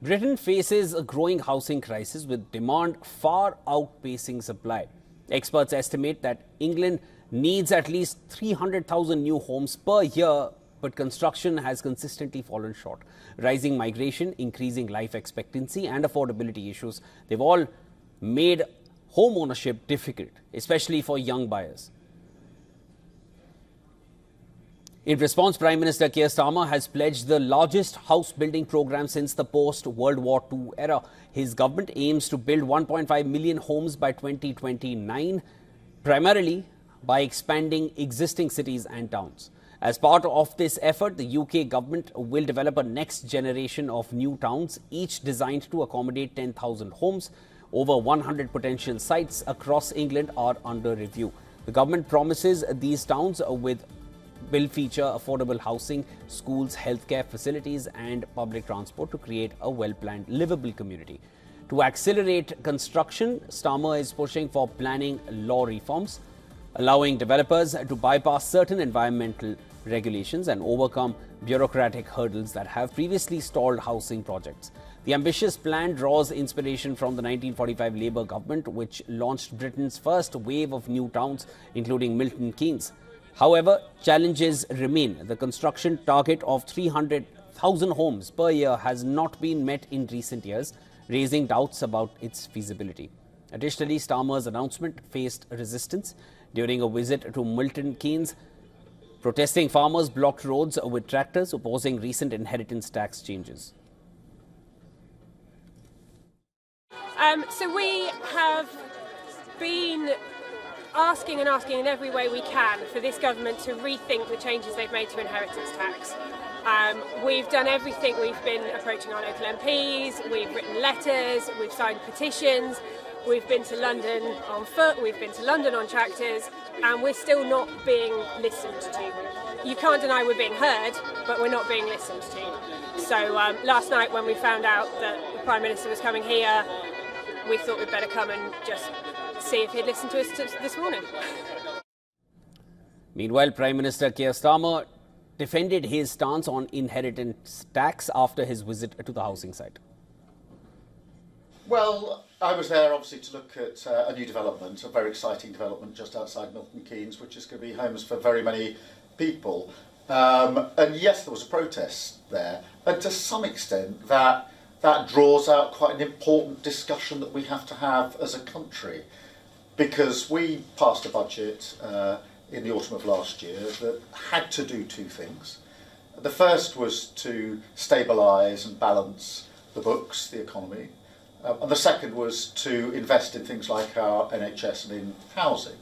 Britain faces a growing housing crisis with demand far outpacing supply. Experts estimate that England needs at least 300,000 new homes per year, but construction has consistently fallen short. Rising migration, increasing life expectancy, and affordability issues, they've all made home ownership difficult, especially for young buyers. In response, Prime Minister Keir Starmer has pledged the largest house building program since the post-World War II era. His government aims to build 1.5 million homes by 2029, primarily by expanding existing cities and towns. As part of this effort, the UK government will develop a next generation of new towns, each designed to accommodate 10,000 homes. Over 100 potential sites across England are under review. The government promises these towns will feature affordable housing, schools, healthcare facilities, and public transport to create a well-planned, livable community. To accelerate construction, Starmer is pushing for planning law reforms, allowing developers to bypass certain environmental regulations and overcome bureaucratic hurdles that have previously stalled housing projects. The ambitious plan draws inspiration from the 1945 Labour government, which launched Britain's first wave of new towns, including Milton Keynes. However, challenges remain. The construction target of 300,000 homes per year has not been met in recent years, raising doubts about its feasibility. Additionally, Starmer's announcement faced resistance. During a visit to Milton Keynes, protesting farmers blocked roads with tractors, opposing recent inheritance tax changes. So we have been asking in every way we can for this government to rethink the changes they've made to inheritance tax. We've done everything. We've been approaching our local MPs, we've written letters, we've signed petitions, we've been to London on foot, we've been to London on tractors, and we're still not being listened to. You can't deny we're being heard, but we're not being listened to. So last night when we found out that the Prime Minister was coming here, we thought we'd better come and just see if he'd listened to us this morning. Meanwhile, Prime Minister Keir Starmer defended his stance on inheritance tax after his visit to the housing site. Well, I was there obviously to look at a new development, a very exciting development just outside Milton Keynes, which is going to be homes for very many people. And yes, there was a protest there, and to some extent that draws out quite an important discussion that we have to have as a country, because we passed a budget in the autumn of last year that had to do two things. The first was to stabilise and balance the books, the economy, and the second was to invest in things like our NHS and in housing.